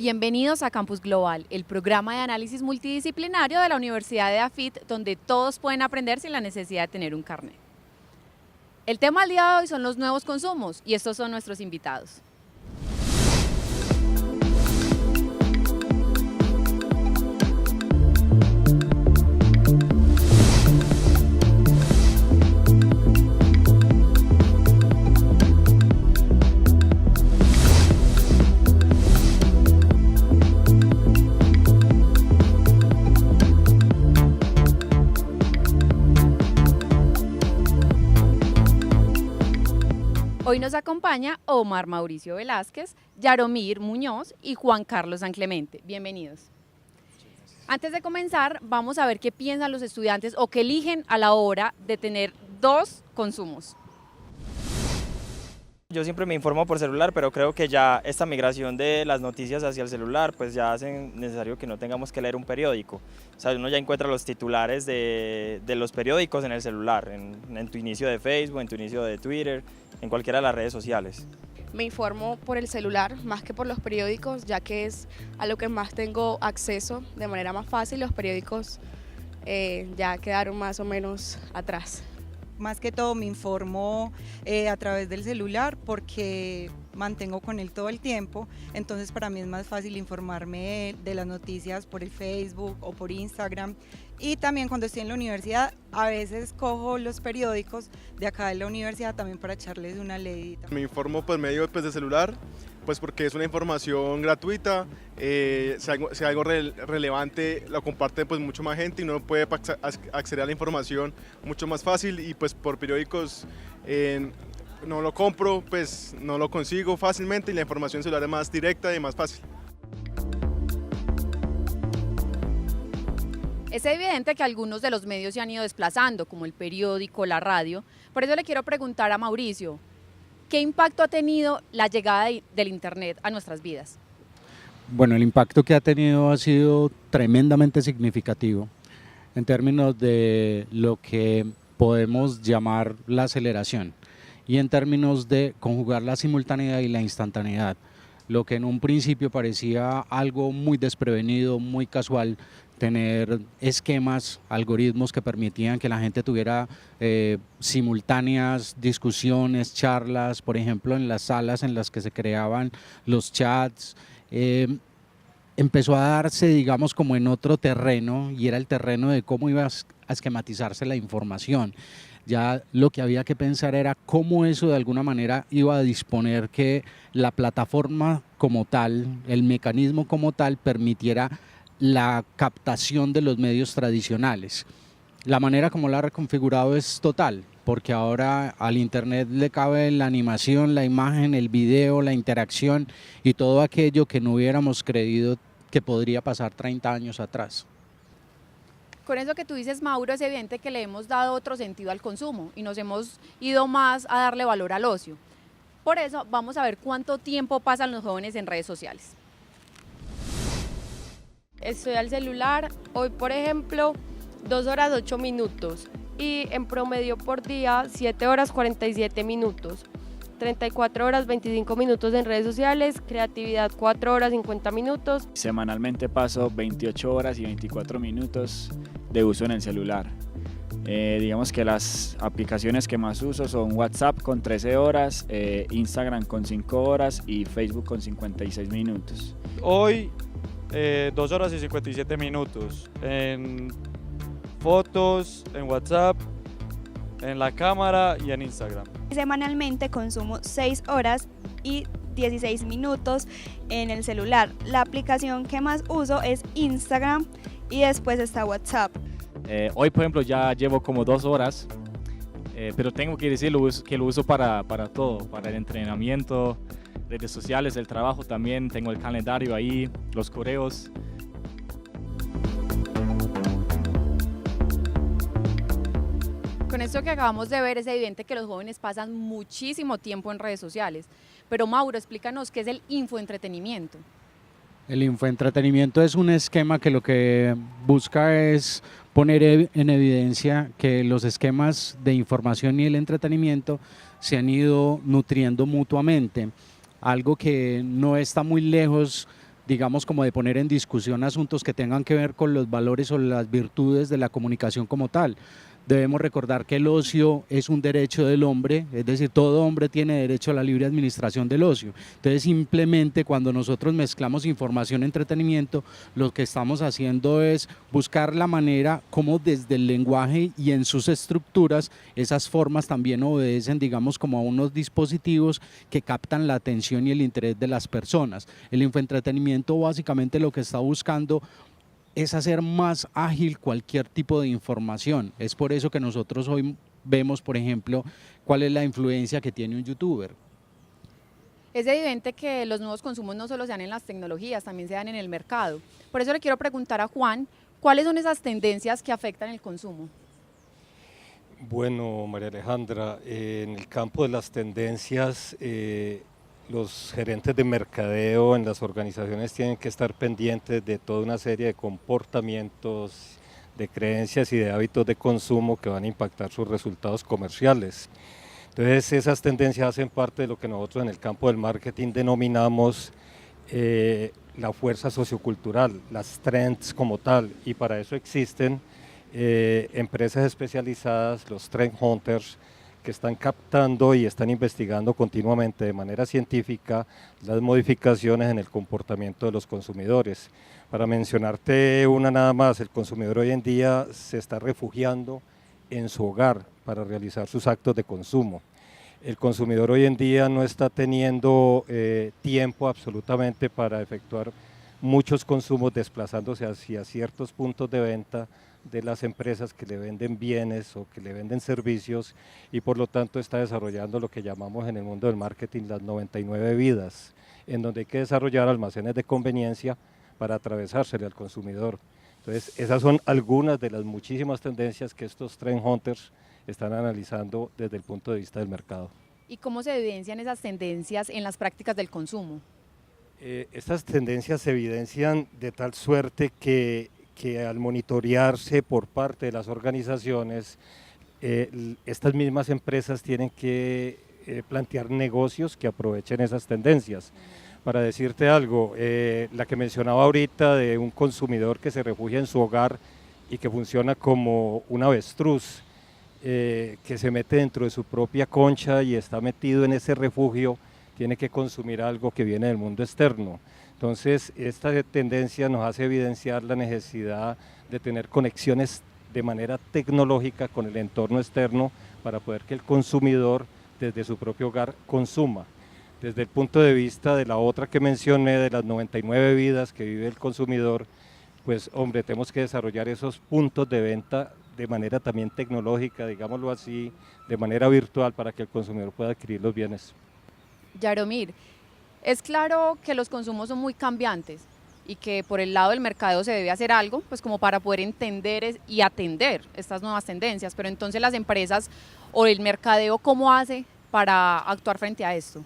Bienvenidos a Campus Global, el programa de análisis multidisciplinario de la Universidad de AFIT, donde todos pueden aprender sin la necesidad de tener un carnet. El tema del día de hoy son los nuevos consumos y estos son nuestros invitados. Hoy nos acompaña Omar Mauricio Velázquez, Yaromir Muñoz y Juan Carlos San Clemente. Bienvenidos. Antes de comenzar, vamos a ver qué piensan los estudiantes o qué eligen a la hora de tener dos consumos. Yo siempre me informo por celular, pero creo que ya esta migración de las noticias hacia el celular pues ya hace necesario que no tengamos que leer un periódico. O sea, uno ya encuentra los titulares de los periódicos en el celular, en tu inicio de Facebook, en tu inicio de Twitter, en cualquiera de las redes sociales. Me informo por el celular más que por los periódicos, ya que es a lo que más tengo acceso de manera más fácil. Los periódicos ya quedaron más o menos atrás. Más que todo me informo a través del celular porque mantengo con él todo el tiempo, entonces para mí es más fácil informarme de las noticias por el Facebook o por Instagram. Y también cuando estoy en la universidad a veces cojo los periódicos de acá de la universidad también para echarles una leidita. Me informo por medio de celular, pues porque es una información gratuita, si algo relevante lo comparte pues mucho más gente y uno puede acceder a la información mucho más fácil, y pues por periódicos no lo compro, pues no lo consigo fácilmente, y la información celular es más directa y más fácil. Es evidente que algunos de los medios se han ido desplazando, como el periódico, la radio. Por eso le quiero preguntar a Mauricio, ¿qué impacto ha tenido la llegada del Internet a nuestras vidas? Bueno, el impacto que ha tenido ha sido tremendamente significativo en términos de lo que podemos llamar la aceleración y en términos de conjugar la simultaneidad y la instantaneidad. Lo que en un principio parecía algo muy desprevenido, muy casual, tener esquemas, algoritmos que permitían que la gente tuviera simultáneas discusiones, charlas, por ejemplo en las salas en las que se creaban los chats, empezó a darse, digamos, como en otro terreno, y era el terreno de cómo iba a esquematizarse la información. Ya lo que había que pensar era cómo eso de alguna manera iba a disponer que la plataforma como tal, el mecanismo como tal, permitiera la captación de los medios tradicionales. La manera como la ha reconfigurado es total, porque ahora al Internet le cabe la animación, la imagen, el video, la interacción y todo aquello que no hubiéramos creído que podría pasar 30 años atrás. Con eso que tú dices, Mauro, es evidente que le hemos dado otro sentido al consumo y nos hemos ido más a darle valor al ocio. Por eso vamos a ver cuánto tiempo pasan los jóvenes en redes sociales. Estoy al celular, hoy por ejemplo 2 horas 8 minutos y en promedio por día 7 horas 47 minutos, 34 horas 25 minutos en redes sociales, creatividad 4 horas 50 minutos. Semanalmente paso 28 horas y 24 minutos de uso en el celular. Digamos que las aplicaciones que más uso son WhatsApp con 13 horas, Instagram con 5 horas y Facebook con 56 minutos. Hoy 2 horas y 57 minutos en fotos, en WhatsApp, en la cámara y en Instagram. Semanalmente consumo 6 horas y 16 minutos en el celular. La aplicación que más uso es Instagram y después está WhatsApp. Hoy, por ejemplo, ya llevo como 2 horas, pero tengo que decir que lo uso para todo, para el entrenamiento, redes sociales, el trabajo también, tengo el calendario ahí, los correos. Con esto que acabamos de ver es evidente que los jóvenes pasan muchísimo tiempo en redes sociales. Pero Mauro, explícanos qué es el infoentretenimiento. El infoentretenimiento es un esquema que lo que busca es poner en evidencia que los esquemas de información y el entretenimiento se han ido nutriendo mutuamente. Algo que no está muy lejos digamos, como de poner en discusión asuntos que tengan que ver con los valores o las virtudes de la comunicación como tal. Debemos recordar que el ocio es un derecho del hombre, es decir, todo hombre tiene derecho a la libre administración del ocio. Entonces, simplemente cuando nosotros mezclamos información y entretenimiento, lo que estamos haciendo es buscar la manera como desde el lenguaje y en sus estructuras, esas formas también obedecen, digamos, como a unos dispositivos que captan la atención y el interés de las personas. El infoentretenimiento básicamente lo que está buscando es hacer más ágil cualquier tipo de información. Es por eso que nosotros hoy vemos, por ejemplo, cuál es la influencia que tiene un youtuber. Es evidente que los nuevos consumos no solo se dan en las tecnologías, también se dan en el mercado. Por eso le quiero preguntar a Juan, ¿cuáles son esas tendencias que afectan el consumo? Bueno, María Alejandra, en el campo de las tendencias, los gerentes de mercadeo en las organizaciones tienen que estar pendientes de toda una serie de comportamientos, de creencias y de hábitos de consumo que van a impactar sus resultados comerciales. Entonces, esas tendencias hacen parte de lo que nosotros en el campo del marketing denominamos la fuerza sociocultural, las trends como tal, y para eso existen empresas especializadas, los trend hunters, que están captando y están investigando continuamente de manera científica las modificaciones en el comportamiento de los consumidores. Para mencionarte una nada más, el consumidor hoy en día se está refugiando en su hogar para realizar sus actos de consumo. El consumidor hoy en día no está teniendo tiempo absolutamente para efectuar muchos consumos, desplazándose hacia ciertos puntos de venta de las empresas que le venden bienes o que le venden servicios, y por lo tanto está desarrollando lo que llamamos en el mundo del marketing las 99 vidas, en donde hay que desarrollar almacenes de conveniencia para atravesársele al consumidor. Entonces, esas son algunas de las muchísimas tendencias que estos trend hunters están analizando desde el punto de vista del mercado. ¿Y cómo se evidencian esas tendencias en las prácticas del consumo? Estas tendencias se evidencian de tal suerte que al monitorearse por parte de las organizaciones, estas mismas empresas tienen que plantear negocios que aprovechen esas tendencias. Para decirte algo, la que mencionaba ahorita de un consumidor que se refugia en su hogar y que funciona como un avestruz, que se mete dentro de su propia concha y está metido en ese refugio, tiene que consumir algo que viene del mundo externo. Entonces, esta tendencia nos hace evidenciar la necesidad de tener conexiones de manera tecnológica con el entorno externo para poder que el consumidor desde su propio hogar consuma. Desde el punto de vista de la otra que mencioné, de las 99 vidas que vive el consumidor, pues hombre, tenemos que desarrollar esos puntos de venta de manera también tecnológica, digámoslo así, de manera virtual para que el consumidor pueda adquirir los bienes. Yaromir, es claro que los consumos son muy cambiantes y que por el lado del mercadeo se debe hacer algo, pues como para poder entender y atender estas nuevas tendencias, pero entonces las empresas o el mercadeo, ¿cómo hace para actuar frente a esto?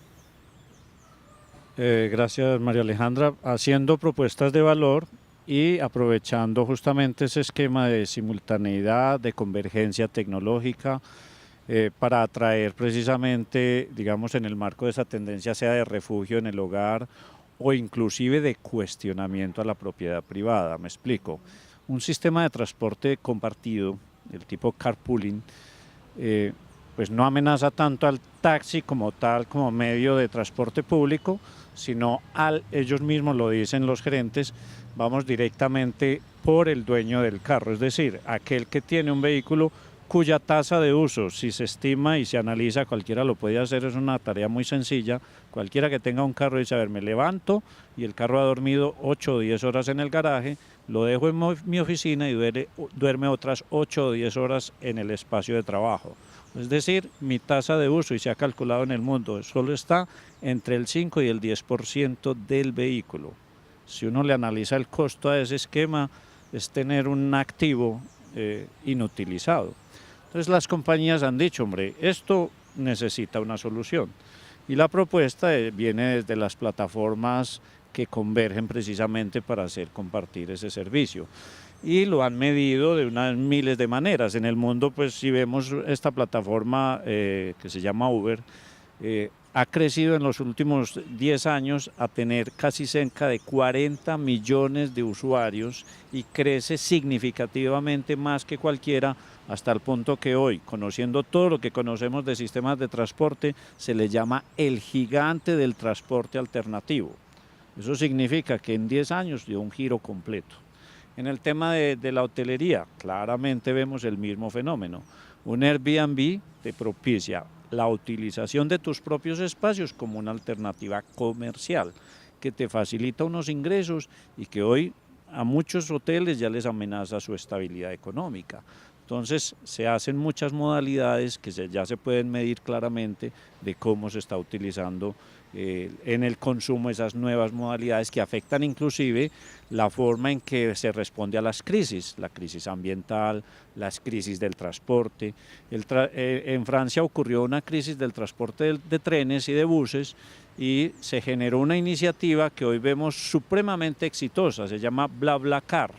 Gracias, María Alejandra. Haciendo propuestas de valor y aprovechando justamente ese esquema de simultaneidad, de convergencia tecnológica, para atraer precisamente, digamos, en el marco de esa tendencia, sea de refugio en el hogar o inclusive de cuestionamiento a la propiedad privada. Me explico. Un sistema de transporte compartido, el tipo carpooling, pues no amenaza tanto al taxi como tal, como medio de transporte público, sino ellos mismos lo dicen los gerentes, vamos directamente por el dueño del carro, es decir, aquel que tiene un vehículo cuya tasa de uso, si se estima y se analiza, cualquiera lo puede hacer, es una tarea muy sencilla. Cualquiera que tenga un carro dice, a ver, me levanto y el carro ha dormido 8 o 10 horas en el garaje, lo dejo en mi oficina y duerme otras 8 o 10 horas en el espacio de trabajo. Es decir, mi tasa de uso, y se ha calculado en el mundo, solo está entre el 5 y el 10% del vehículo. Si uno le analiza el costo a ese esquema, es tener un activo inutilizado. Entonces las compañías han dicho, hombre, esto necesita una solución. Y la propuesta viene desde las plataformas que convergen precisamente para hacer compartir ese servicio. Y lo han medido de unas miles de maneras. En el mundo, pues si vemos esta plataforma que se llama Uber, ha crecido en los últimos 10 años a tener casi cerca de 40 millones de usuarios y crece significativamente más que cualquiera, hasta el punto que hoy, conociendo todo lo que conocemos de sistemas de transporte, se le llama el gigante del transporte alternativo. Eso significa que en 10 años dio un giro completo. En el tema de la hotelería, claramente vemos el mismo fenómeno. Un Airbnb te propicia la utilización de tus propios espacios como una alternativa comercial que te facilita unos ingresos y que hoy a muchos hoteles ya les amenaza su estabilidad económica. Entonces se hacen muchas modalidades que ya se pueden medir claramente de cómo se está utilizando en el consumo esas nuevas modalidades que afectan inclusive la forma en que se responde a las crisis, la crisis ambiental, las crisis del transporte. En Francia ocurrió una crisis del transporte de trenes y de buses y se generó una iniciativa que hoy vemos supremamente exitosa, se llama BlaBlaCar.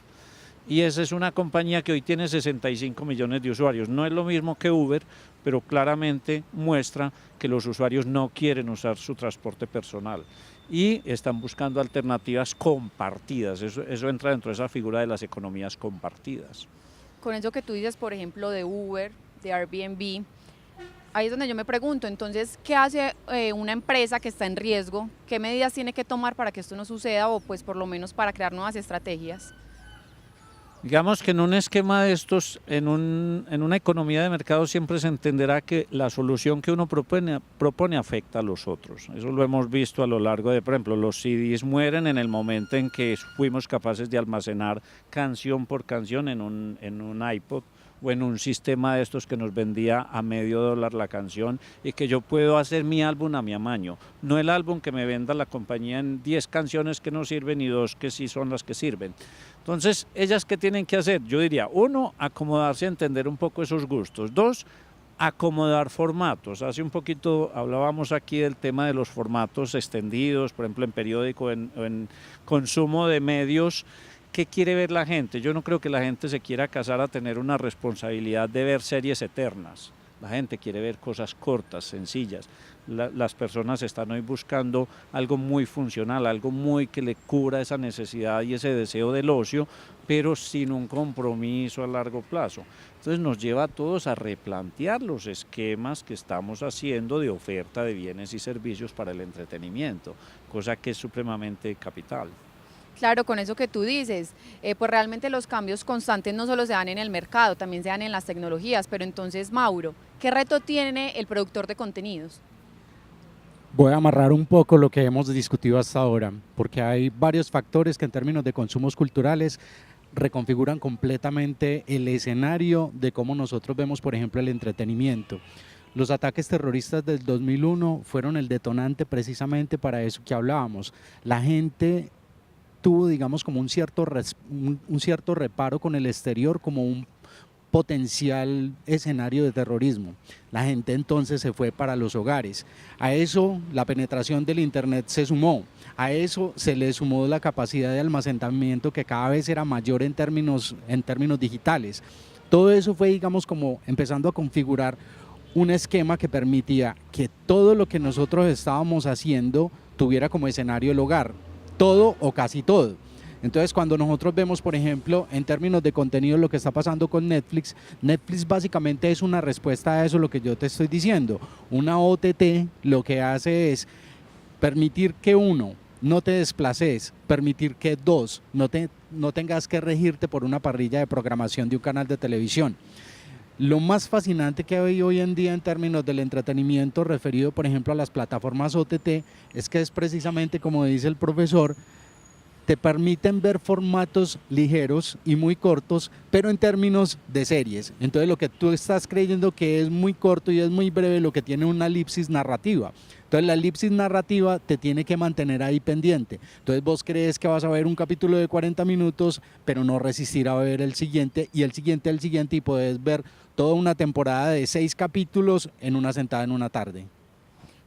Y esa es una compañía que hoy tiene 65 millones de usuarios. No es lo mismo que Uber, pero claramente muestra que los usuarios no quieren usar su transporte personal y están buscando alternativas compartidas. Eso entra dentro de esa figura de las economías compartidas. Con eso que tú dices, por ejemplo, de Uber, de Airbnb, ahí es donde yo me pregunto, entonces, ¿qué hace una empresa que está en riesgo? ¿Qué medidas tiene que tomar para que esto no suceda o pues por lo menos para crear nuevas estrategias? Digamos que en un esquema de estos, en una economía de mercado siempre se entenderá que la solución que uno propone afecta a los otros. Eso lo hemos visto a lo largo de, por ejemplo, los CDs mueren en el momento en que fuimos capaces de almacenar canción por canción en un iPod o en un sistema de estos que nos vendía a $0.50 la canción y que yo puedo hacer mi álbum a mi amaño, no el álbum que me venda la compañía en 10 canciones que no sirven y 2 que sí son las que sirven. Entonces, ¿ellas qué tienen que hacer? Yo diría, 1, acomodarse a entender un poco esos gustos. 2, acomodar formatos. Hace un poquito hablábamos aquí del tema de los formatos extendidos, por ejemplo en periódico, en consumo de medios. ¿Qué quiere ver la gente? Yo no creo que la gente se quiera casar a tener una responsabilidad de ver series eternas. La gente quiere ver cosas cortas, sencillas. Las personas están hoy buscando algo muy funcional, algo muy que le cubra esa necesidad y ese deseo del ocio, pero sin un compromiso a largo plazo. Entonces nos lleva a todos a replantear los esquemas que estamos haciendo de oferta de bienes y servicios para el entretenimiento, cosa que es supremamente capital. Claro, con eso que tú dices, pues realmente los cambios constantes no solo se dan en el mercado, también se dan en las tecnologías, pero entonces, Mauro, ¿qué reto tiene el productor de contenidos? Voy a amarrar un poco lo que hemos discutido hasta ahora, porque hay varios factores que en términos de consumos culturales reconfiguran completamente el escenario de cómo nosotros vemos, por ejemplo, el entretenimiento. Los ataques terroristas del 2001 fueron el detonante precisamente para eso que hablábamos. La gente tuvo, digamos, como un cierto reparo con el exterior como un potencial escenario de terrorismo. La gente entonces se fue para los hogares. A eso la penetración del internet se sumó. A eso se le sumó la capacidad de almacenamiento que cada vez era mayor en términos digitales. Todo eso fue, digamos, como empezando a configurar un esquema que permitía que todo lo que nosotros estábamos haciendo tuviera como escenario el hogar. Todo o casi todo. Entonces, cuando nosotros vemos, por ejemplo, en términos de contenido lo que está pasando con Netflix, Netflix básicamente es una respuesta a eso, lo que yo te estoy diciendo. Una OTT lo que hace es permitir que 1, no te desplaces, permitir que 2, no tengas que regirte por una parrilla de programación de un canal de televisión. Lo más fascinante que hay hoy en día en términos del entretenimiento referido, por ejemplo, a las plataformas OTT, es que es precisamente, como dice el profesor, te permiten ver formatos ligeros y muy cortos, pero en términos de series. Entonces lo que tú estás creyendo que es muy corto y es muy breve, lo que tiene una elipsis narrativa. Entonces la elipsis narrativa te tiene que mantener ahí pendiente. Entonces vos crees que vas a ver un capítulo de 40 minutos, pero no resistir a ver el siguiente y el siguiente y puedes ver toda una temporada de 6 capítulos en una sentada en una tarde.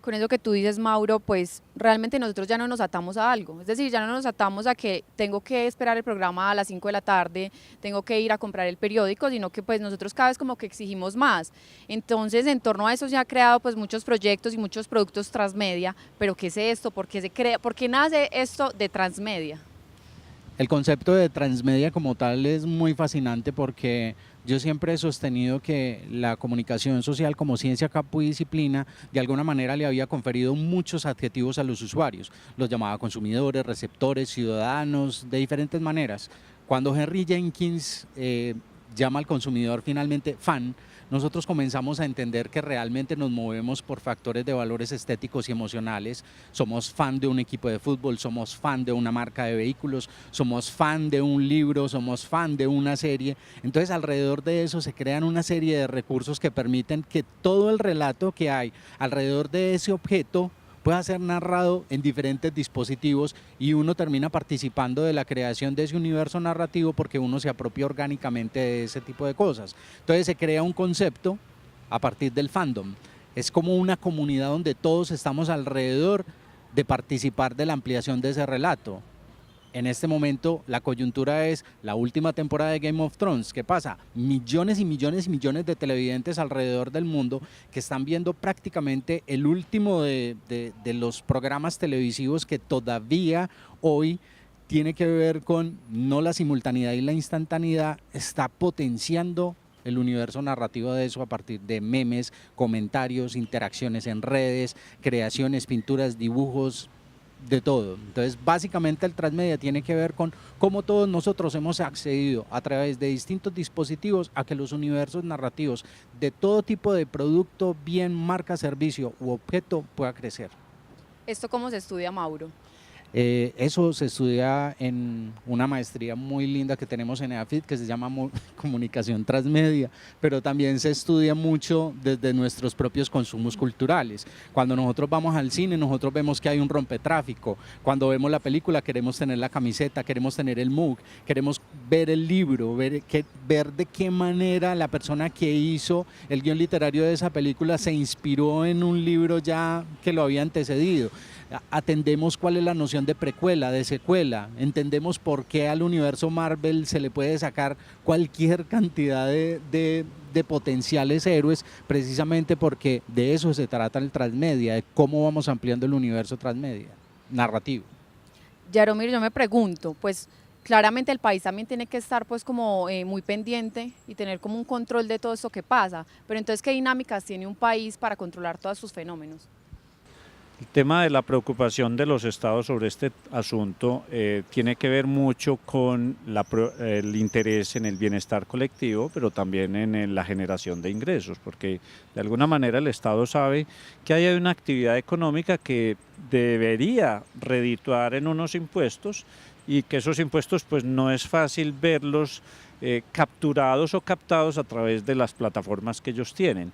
Con eso que tú dices, Mauro, pues realmente nosotros ya no nos atamos a algo, es decir, ya no nos atamos a que tengo que esperar el programa a las 5 de la tarde, tengo que ir a comprar el periódico, sino que pues nosotros cada vez como que exigimos más. Entonces, en torno a eso se ha creado pues muchos proyectos y muchos productos transmedia, pero ¿qué es esto? ¿Por qué se crea? ¿Por qué nace esto de transmedia? El concepto de transmedia como tal es muy fascinante porque yo siempre he sostenido que la comunicación social como ciencia, campo y disciplina de alguna manera le había conferido muchos adjetivos a los usuarios. Los llamaba consumidores, receptores, ciudadanos, de diferentes maneras. Cuando Henry Jenkins llama al consumidor finalmente fan, nosotros comenzamos a entender que realmente nos movemos por factores de valores estéticos y emocionales. Somos fan de un equipo de fútbol, somos fan de una marca de vehículos, somos fan de un libro, somos fan de una serie. Entonces, alrededor de eso se crean una serie de recursos que permiten que todo el relato que hay alrededor de ese objeto pueda ser narrado en diferentes dispositivos y uno termina participando de la creación de ese universo narrativo porque uno se apropia orgánicamente de ese tipo de cosas. Entonces se crea un concepto a partir del fandom. Es como una comunidad donde todos estamos alrededor de participar de la ampliación de ese relato. En este momento la coyuntura es la última temporada de Game of Thrones. ¿Qué pasa? Millones y millones y millones de televidentes alrededor del mundo que están viendo prácticamente el último de los programas televisivos que todavía hoy tiene que ver con no la simultaneidad y la instantaneidad, está potenciando el universo narrativo de eso a partir de memes, comentarios, interacciones en redes, creaciones, pinturas, dibujos, de todo. Entonces, básicamente el transmedia tiene que ver con cómo todos nosotros hemos accedido a través de distintos dispositivos a que los universos narrativos de todo tipo de producto, bien, marca, servicio u objeto pueda crecer. ¿Esto cómo se estudia, Mauro? Eso se estudia en una maestría muy linda que tenemos en EAFIT que se llama Comunicación Transmedia, pero también se estudia mucho desde nuestros propios consumos culturales. Cuando nosotros vamos al cine, nosotros vemos que hay un rompetráfico. Cuando vemos la película, queremos tener la camiseta, queremos tener el mug, queremos ver el libro, ver de qué manera la persona que hizo el guión literario de esa película se inspiró en un libro ya que lo había antecedido. Atendemos cuál es la noción de precuela, de secuela, entendemos por qué al universo Marvel se le puede sacar cualquier cantidad de potenciales héroes, precisamente porque de eso se trata el transmedia, de cómo vamos ampliando el universo transmedia, narrativo. Yaromir, yo me pregunto, pues claramente el país también tiene que estar pues como muy pendiente y tener como un control de todo esto que pasa, pero entonces ¿qué dinámicas tiene un país para controlar todos sus fenómenos? El tema de la preocupación de los estados sobre este asunto tiene que ver mucho con el interés en el bienestar colectivo, pero también en la generación de ingresos, porque de alguna manera el Estado sabe que hay una actividad económica que debería redituar en unos impuestos y que esos impuestos pues no es fácil verlos capturados o captados a través de las plataformas que ellos tienen.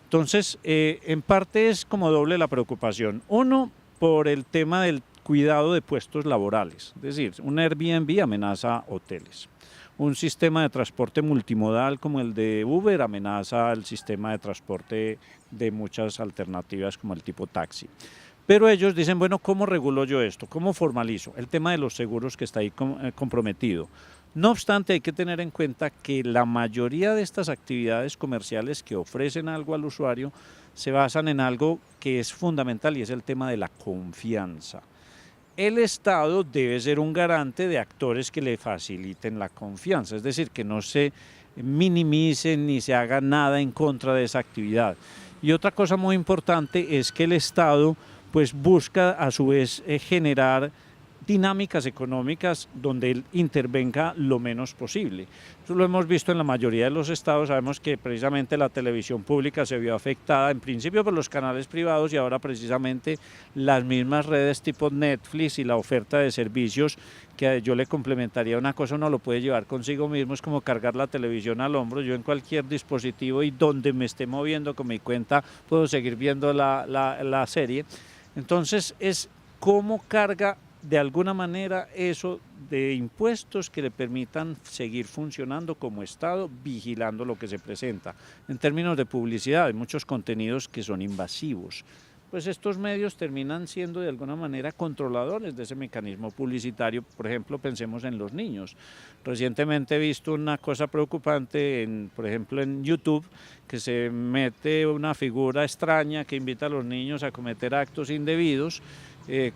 Entonces, en parte es como doble la preocupación. Uno, por el tema del cuidado de puestos laborales, es decir, un Airbnb amenaza hoteles. Un sistema de transporte multimodal como el de Uber amenaza el sistema de transporte de muchas alternativas como el tipo taxi. Pero ellos dicen, bueno, ¿cómo regulo yo esto? ¿Cómo formalizo? El tema de los seguros que está ahí comprometido. No obstante, hay que tener en cuenta que la mayoría de estas actividades comerciales que ofrecen algo al usuario se basan en algo que es fundamental y es el tema de la confianza. El Estado debe ser un garante de actores que le faciliten la confianza, es decir, que no se minimicen ni se haga nada en contra de esa actividad. Y otra cosa muy importante es que el Estado pues busca a su vez generar dinámicas económicas donde él intervenga lo menos posible. Eso lo hemos visto en la mayoría de los estados, sabemos que precisamente la televisión pública se vio afectada en principio por los canales privados y ahora precisamente las mismas redes tipo Netflix y la oferta de servicios, que yo le complementaría una cosa, uno lo puede llevar consigo mismo, es como cargar la televisión al hombro, yo en cualquier dispositivo y donde me esté moviendo con mi cuenta puedo seguir viendo la serie. Entonces es cómo carga de alguna manera eso de impuestos que le permitan seguir funcionando como Estado, vigilando lo que se presenta. En términos de publicidad, hay muchos contenidos que son invasivos. pues estos medios terminan siendo de alguna manera controladores de ese mecanismo publicitario. Por ejemplo, pensemos en los niños. Recientemente he visto una cosa preocupante, por ejemplo en YouTube, que se mete una figura extraña que invita a los niños a cometer actos indebidos,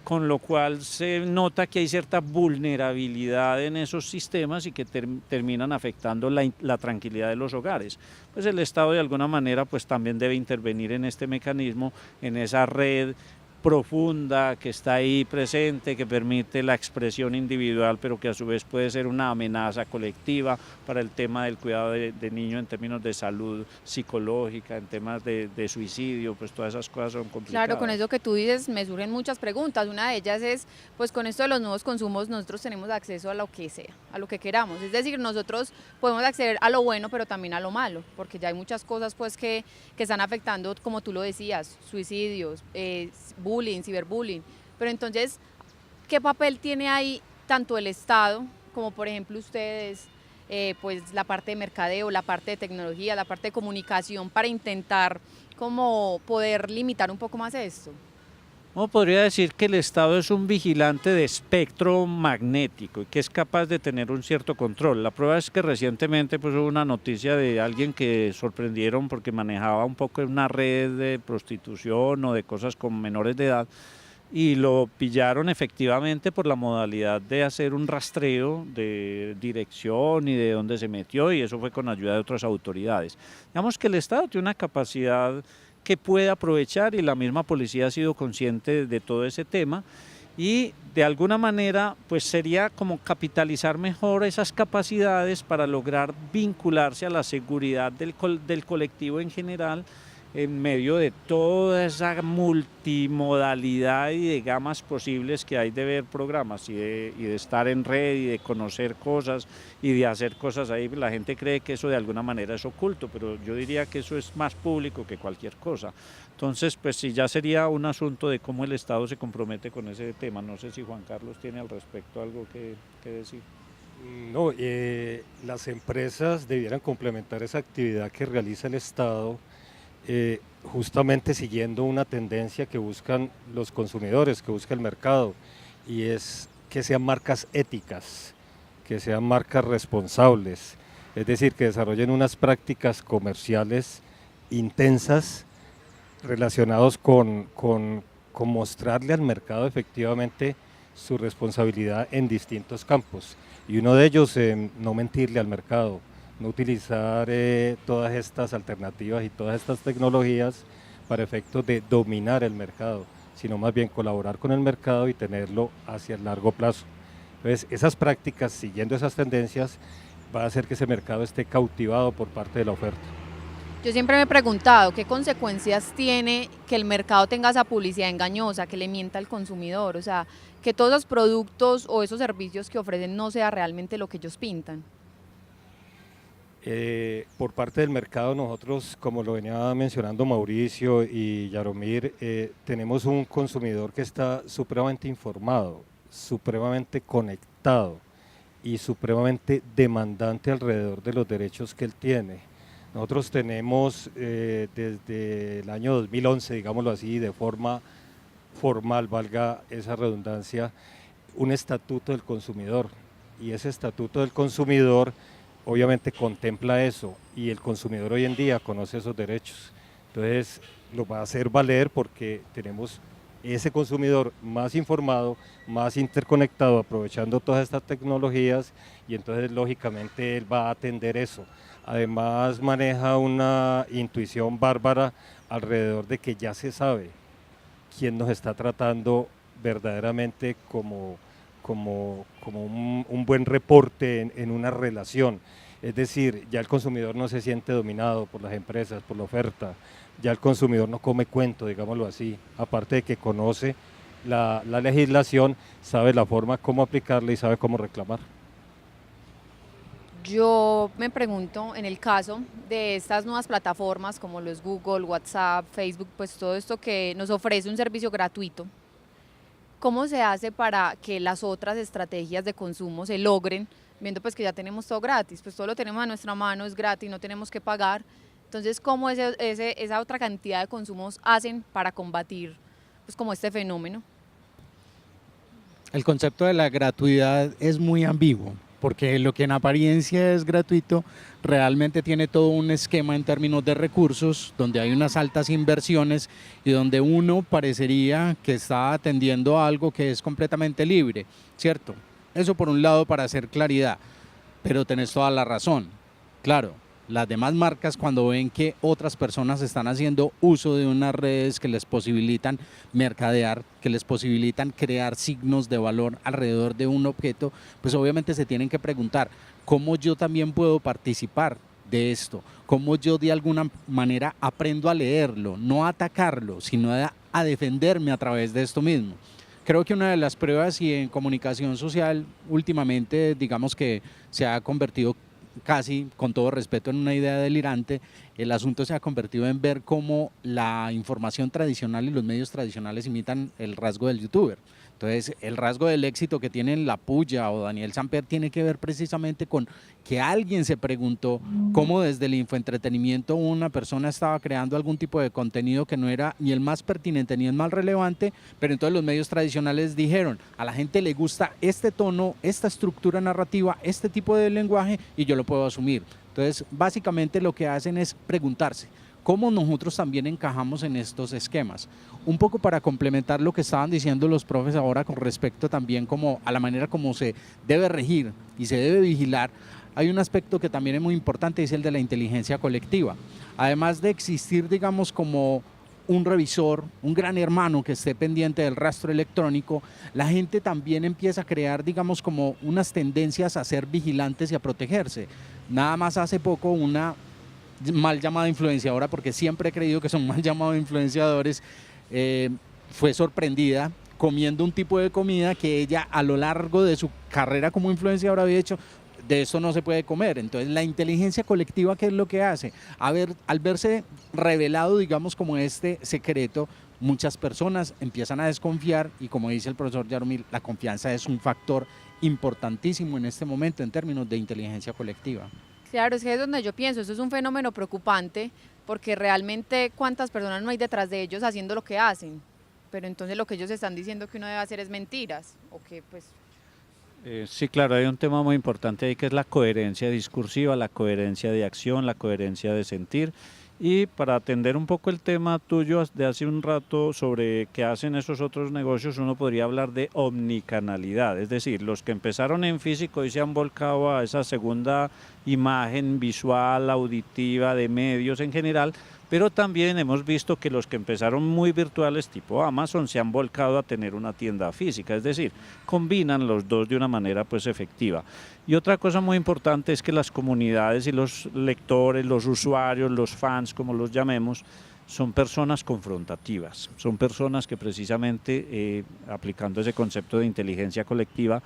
con lo cual se nota que hay cierta vulnerabilidad en esos sistemas y que terminan afectando la tranquilidad de los hogares. Pues el Estado de alguna manera pues también debe intervenir en este mecanismo, en esa red profunda que está ahí presente, que permite la expresión individual, pero que a su vez puede ser una amenaza colectiva para el tema del cuidado de niños en términos de salud psicológica, en temas de suicidio, pues todas esas cosas son complicadas. Claro, con eso que tú dices me surgen muchas preguntas. Una de ellas es, pues con esto de los nuevos consumos nosotros tenemos acceso a lo que sea, a lo que queramos. Es decir, nosotros podemos acceder a lo bueno, pero también a lo malo, porque ya hay muchas cosas pues que están afectando, como tú lo decías, suicidios, bullying, ciberbullying. Pero entonces, ¿qué papel tiene ahí tanto el Estado como por ejemplo ustedes, pues la parte de mercadeo, la parte de tecnología, la parte de comunicación para intentar como poder limitar un poco más esto? Uno podría decir que el Estado es un vigilante de espectro magnético y que es capaz de tener un cierto control. La prueba es que recientemente pues, hubo una noticia de alguien que sorprendieron porque manejaba un poco una red de prostitución o de cosas con menores de edad y lo pillaron efectivamente por la modalidad de hacer un rastreo de dirección y de dónde se metió, y eso fue con ayuda de otras autoridades. Digamos que el Estado tiene una capacidad que puede aprovechar y la misma policía ha sido consciente de todo ese tema y de alguna manera pues sería como capitalizar mejor esas capacidades para lograr vincularse a la seguridad del colectivo en general en medio de toda esa multimodalidad y de gamas posibles que hay de ver programas y de estar en red y de conocer cosas y de hacer cosas ahí. La gente cree que eso de alguna manera es oculto, pero yo diría que eso es más público que cualquier cosa. Entonces, pues sí, ya sería un asunto de cómo el Estado se compromete con ese tema. No sé si Juan Carlos tiene al respecto algo que decir. No, las empresas debieran complementar esa actividad que realiza el Estado, justamente siguiendo una tendencia que buscan los consumidores, que busca el mercado, y es que sean marcas éticas, que sean marcas responsables, es decir, que desarrollen unas prácticas comerciales intensas relacionados con mostrarle al mercado efectivamente su responsabilidad en distintos campos, y uno de ellos no mentirle al mercado, no utilizar todas estas alternativas y todas estas tecnologías para efectos de dominar el mercado, sino más bien colaborar con el mercado y tenerlo hacia el largo plazo. Entonces, esas prácticas, siguiendo esas tendencias, va a hacer que ese mercado esté cautivado por parte de la oferta. Yo siempre me he preguntado qué consecuencias tiene que el mercado tenga esa publicidad engañosa, que le mienta al consumidor, o sea, que todos los productos o esos servicios que ofrecen no sea realmente lo que ellos pintan. Por parte del mercado, nosotros, como lo venía mencionando Mauricio y Yaromir, tenemos un consumidor que está supremamente informado, supremamente conectado y supremamente demandante alrededor de los derechos que él tiene. Nosotros tenemos desde el año 2011, digámoslo así, de forma formal, valga esa redundancia, un estatuto del consumidor, y ese estatuto del consumidor obviamente contempla eso, y el consumidor hoy en día conoce esos derechos, entonces lo va a hacer valer porque tenemos ese consumidor más informado, más interconectado, aprovechando todas estas tecnologías, y entonces lógicamente él va a atender eso. Además maneja una intuición bárbara alrededor de que ya se sabe quién nos está tratando verdaderamente como un buen reporte en una relación. Es decir, ya el consumidor no se siente dominado por las empresas, por la oferta, ya el consumidor no come cuento, digámoslo así, aparte de que conoce la legislación, sabe la forma cómo aplicarla y sabe cómo reclamar. Yo me pregunto, en el caso de estas nuevas plataformas como los Google, WhatsApp, Facebook, pues todo esto que nos ofrece un servicio gratuito, ¿cómo se hace para que las otras estrategias de consumo se logren, viendo pues que ya tenemos todo gratis, pues todo lo tenemos a nuestra mano, es gratis, no tenemos que pagar? Entonces, ¿cómo esa otra cantidad de consumos hacen para combatir pues como este fenómeno? El concepto de la gratuidad es muy ambiguo, porque lo que en apariencia es gratuito realmente tiene todo un esquema en términos de recursos, donde hay unas altas inversiones y donde uno parecería que está atendiendo a algo que es completamente libre, ¿cierto? Eso por un lado para hacer claridad, pero tenés toda la razón. Claro, las demás marcas cuando ven que otras personas están haciendo uso de unas redes que les posibilitan mercadear, que les posibilitan crear signos de valor alrededor de un objeto, pues obviamente se tienen que preguntar, ¿cómo yo también puedo participar de esto? ¿Cómo yo de alguna manera aprendo a leerlo, no a atacarlo, sino a defenderme a través de esto mismo? Creo que una de las pruebas y en comunicación social últimamente digamos que se ha convertido casi, con todo respeto, en una idea delirante. El asunto se ha convertido en ver cómo la información tradicional y los medios tradicionales imitan el rasgo del youtuber. Entonces, el rasgo del éxito que tienen La Puya o Daniel Samper tiene que ver precisamente con que alguien se preguntó cómo desde el infoentretenimiento una persona estaba creando algún tipo de contenido que no era ni el más pertinente ni el más relevante, pero entonces los medios tradicionales dijeron, a la gente le gusta este tono, esta estructura narrativa, este tipo de lenguaje y yo lo puedo asumir. Entonces, básicamente lo que hacen es preguntarse, ¿cómo nosotros también encajamos en estos esquemas? Un poco para complementar lo que estaban diciendo los profes ahora con respecto también como a la manera como se debe regir y se debe vigilar, hay un aspecto que también es muy importante, es el de la inteligencia colectiva. Además de existir, digamos, como un revisor, un gran hermano que esté pendiente del rastro electrónico, la gente también empieza a crear, digamos, como unas tendencias a ser vigilantes y a protegerse. Nada más hace poco una mal llamada influenciadora, porque siempre he creído que son mal llamados influenciadores, fue sorprendida comiendo un tipo de comida que ella a lo largo de su carrera como influenciadora había dicho, de esto no se puede comer. Entonces la inteligencia colectiva, ¿qué es lo que hace? Al verse revelado, digamos, como este secreto, muchas personas empiezan a desconfiar y como dice el profesor Yaromir, la confianza es un factor importantísimo en este momento en términos de inteligencia colectiva. Claro, es que es donde yo pienso, eso es un fenómeno preocupante porque realmente cuántas personas no hay detrás de ellos haciendo lo que hacen, pero entonces lo que ellos están diciendo que uno debe hacer es mentiras, o que pues... Sí, claro, hay un tema muy importante ahí que es la coherencia discursiva, la coherencia de acción, la coherencia de sentir. Y para atender un poco el tema tuyo de hace un rato sobre qué hacen esos otros negocios, uno podría hablar de omnicanalidad, es decir, los que empezaron en físico y se han volcado a esa segunda imagen visual, auditiva, de medios en general, pero también hemos visto que los que empezaron muy virtuales tipo Amazon se han volcado a tener una tienda física, es decir, combinan los dos de una manera pues efectiva. Y otra cosa muy importante es que las comunidades y los lectores, los usuarios, los fans, como los llamemos, son personas confrontativas, son personas que precisamente aplicando ese concepto de inteligencia colectiva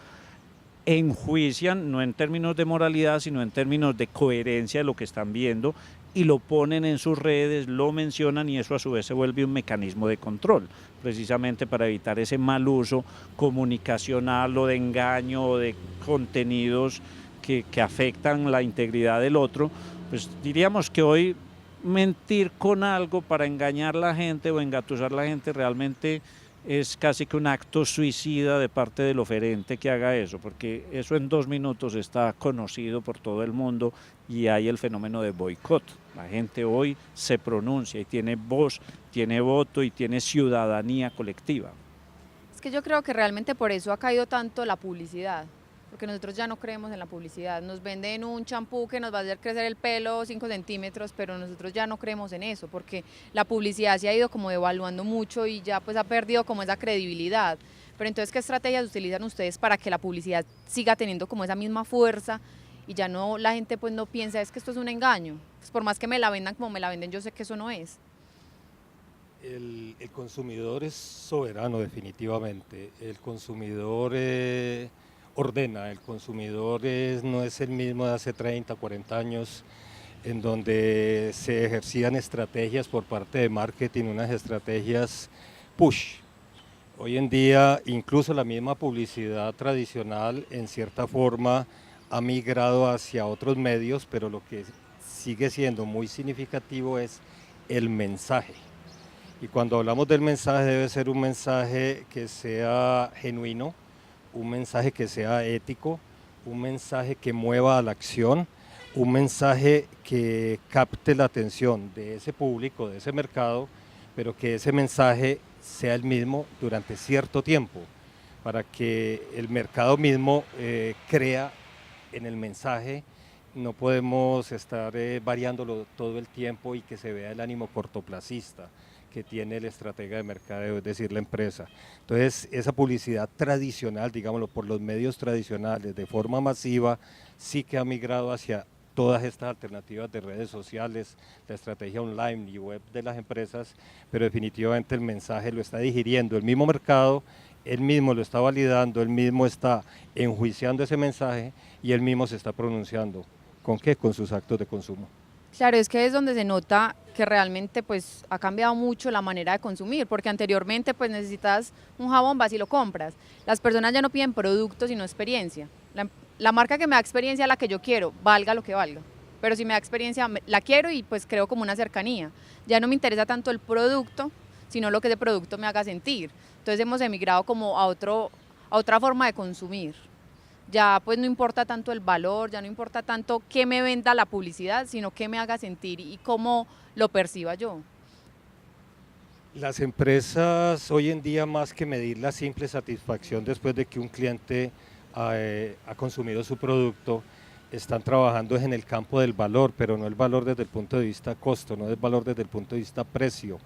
enjuician, no en términos de moralidad, sino en términos de coherencia de lo que están viendo y lo ponen en sus redes, lo mencionan y eso a su vez se vuelve un mecanismo de control, precisamente para evitar ese mal uso comunicacional o de engaño o de contenidos que afectan la integridad del otro. Pues diríamos que hoy mentir con algo para engañar a la gente o engatusar a la gente realmente es casi que un acto suicida de parte del oferente que haga eso, porque eso en 2 minutos está conocido por todo el mundo y hay el fenómeno de boicot. La gente hoy se pronuncia y tiene voz, tiene voto y tiene ciudadanía colectiva. Es que yo creo que realmente por eso ha caído tanto la publicidad, porque nosotros ya no creemos en la publicidad. Nos venden un champú que nos va a hacer crecer el pelo 5 centímetros, pero nosotros ya no creemos en eso, porque la publicidad se ha ido como devaluando mucho y ya pues ha perdido como esa credibilidad. Pero entonces, ¿qué estrategias utilizan ustedes para que la publicidad siga teniendo como esa misma fuerza y ya no la gente pues no piensa es que esto es un engaño? Pues por más que me la vendan como me la venden, yo sé que eso no es. El consumidor es soberano definitivamente. El consumidor ordena, el consumidor no es el mismo de hace 30, 40 años, en donde se ejercían estrategias por parte de marketing, unas estrategias push. Hoy en día incluso la misma publicidad tradicional en cierta forma ha migrado hacia otros medios, pero lo que sigue siendo muy significativo es el mensaje. Y cuando hablamos del mensaje debe ser un mensaje que sea genuino, un mensaje que sea ético, un mensaje que mueva a la acción, un mensaje que capte la atención de ese público, de ese mercado, pero que ese mensaje sea el mismo durante cierto tiempo, para que el mercado mismo crea en el mensaje. No podemos estar variándolo todo el tiempo y que se vea el ánimo cortoplacista que tiene el estratega de mercadeo, es decir, la empresa. Entonces, esa publicidad tradicional, digámoslo, por los medios tradicionales, de forma masiva, sí que ha migrado hacia todas estas alternativas de redes sociales, la estrategia online y web de las empresas, pero definitivamente el mensaje lo está digiriendo el mismo mercado, él mismo lo está validando, él mismo está enjuiciando ese mensaje y él mismo se está pronunciando. ¿Con qué? Con sus actos de consumo. Claro, es que es donde se nota que realmente pues ha cambiado mucho la manera de consumir, porque anteriormente pues necesitas un jabón, vas y lo compras. Las personas ya no piden productos sino experiencia. La marca que me da experiencia es la que yo quiero, valga lo que valga. Pero si me da experiencia, la quiero y pues creo como una cercanía. Ya no me interesa tanto el producto, sino lo que ese producto me haga sentir. Entonces hemos emigrado como a otra forma de consumir. Ya pues no importa tanto el valor, ya no importa tanto qué me venda la publicidad, sino qué me haga sentir y cómo lo perciba yo. Las empresas hoy en día, más que medir la simple satisfacción después de que un cliente ha consumido su producto, están trabajando en el campo del valor, pero no el valor desde el punto de vista costo, no el valor desde el punto de vista precio,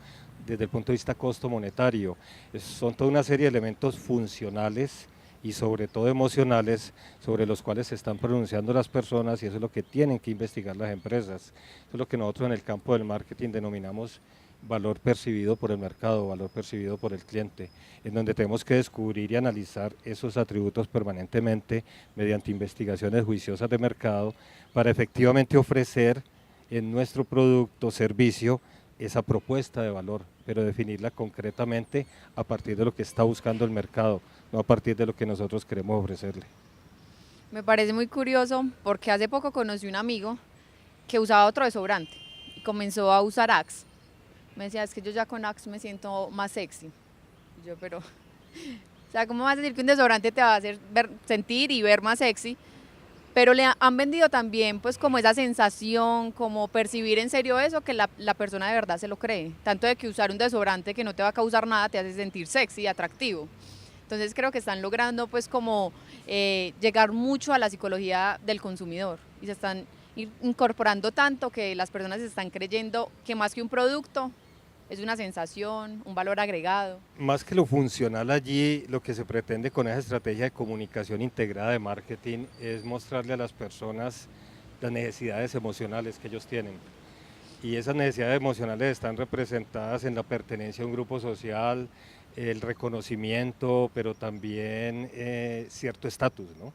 desde el punto de vista costo monetario. Son toda una serie de elementos funcionales y sobre todo emocionales sobre los cuales se están pronunciando las personas, y eso es lo que tienen que investigar las empresas. Eso es lo que nosotros en el campo del marketing denominamos valor percibido por el mercado, valor percibido por el cliente, en donde tenemos que descubrir y analizar esos atributos permanentemente mediante investigaciones juiciosas de mercado para efectivamente ofrecer en nuestro producto o servicio esa propuesta de valor, pero definirla concretamente a partir de lo que está buscando el mercado, no a partir de lo que nosotros queremos ofrecerle. Me parece muy curioso porque hace poco conocí un amigo que usaba otro desodorante y comenzó a usar Axe. Me decía, es que yo ya con Axe me siento más sexy. Y yo, pero, o sea, ¿cómo vas a decir que un desodorante te va a hacer sentir y ver más sexy? Pero le han vendido también pues como esa sensación, como percibir en serio eso, que la persona de verdad se lo cree. Tanto de que usar un desodorante que no te va a causar nada te hace sentir sexy y atractivo. Entonces creo que están logrando pues como llegar mucho a la psicología del consumidor y se están incorporando tanto que las personas están creyendo que más que un producto es una sensación, un valor agregado. Más que lo funcional allí, lo que se pretende con esa estrategia de comunicación integrada de marketing es mostrarle a las personas las necesidades emocionales que ellos tienen. Y esas necesidades emocionales están representadas en la pertenencia a un grupo social, el reconocimiento, pero también cierto estatus, ¿no?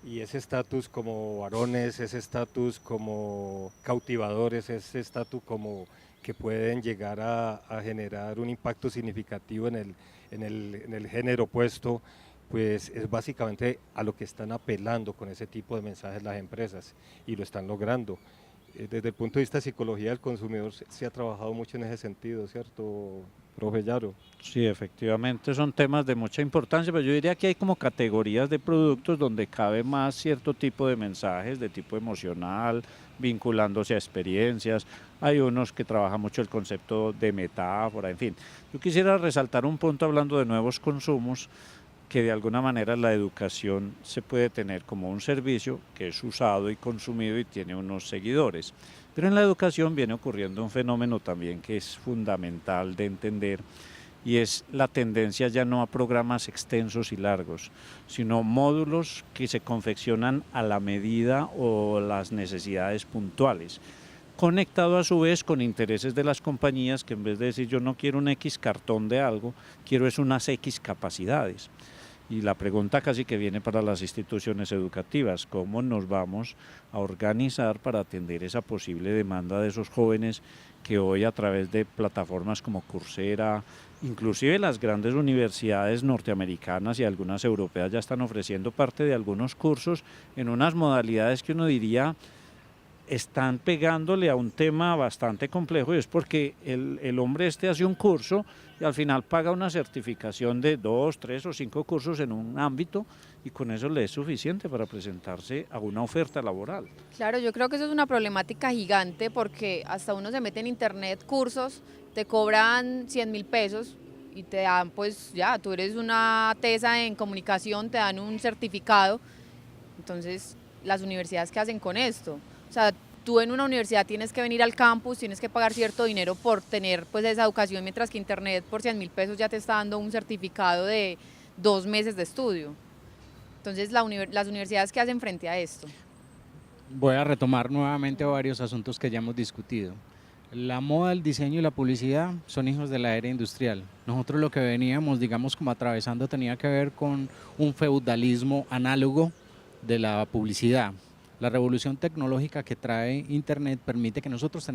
Y ese estatus como varones, ese estatus como cautivadores, ese estatus como que pueden llegar a generar un impacto significativo en el género opuesto, pues es básicamente a lo que están apelando con ese tipo de mensajes las empresas y lo están logrando. Desde el punto de vista de psicología del consumidor se ha trabajado mucho en ese sentido, ¿cierto, profe Yaro? Sí, efectivamente son temas de mucha importancia, pero yo diría que hay como categorías de productos donde cabe más cierto tipo de mensajes de tipo emocional, vinculándose a experiencias. Hay unos que trabajan mucho el concepto de metáfora, en fin. Yo quisiera resaltar un punto hablando de nuevos consumos, que de alguna manera la educación se puede tener como un servicio que es usado y consumido y tiene unos seguidores. Pero en la educación viene ocurriendo un fenómeno también que es fundamental de entender, y es la tendencia ya no a programas extensos y largos, sino módulos que se confeccionan a la medida o las necesidades puntuales, conectado a su vez con intereses de las compañías que en vez de decir yo no quiero un X cartón de algo, quiero es unas X capacidades. Y la pregunta casi que viene para las instituciones educativas, ¿cómo nos vamos a organizar para atender esa posible demanda de esos jóvenes que hoy a través de plataformas como Coursera, inclusive las grandes universidades norteamericanas y algunas europeas ya están ofreciendo parte de algunos cursos en unas modalidades que uno diría están pegándole a un tema bastante complejo, y es porque el hombre hace un curso y al final paga una certificación de 2, 3 o 5 cursos en un ámbito, y con eso le es suficiente para presentarse a una oferta laboral. Claro, yo creo que eso es una problemática gigante porque hasta uno se mete en internet cursos, te cobran 100.000 pesos y te dan, pues ya, tú eres una tesa en comunicación, te dan un certificado. Entonces, las universidades, ¿qué hacen con esto? O sea, tú en una universidad tienes que venir al campus, tienes que pagar cierto dinero por tener pues esa educación, mientras que internet por 100.000 pesos ya te está dando un certificado de 2 meses de estudio. Entonces, las universidades, ¿qué hacen frente a esto? Voy a retomar nuevamente varios asuntos que ya hemos discutido. La moda, el diseño y la publicidad son hijos de la era industrial. Nosotros lo que veníamos, digamos, como atravesando tenía que ver con un feudalismo análogo de la publicidad. La revolución tecnológica que trae Internet permite que nosotros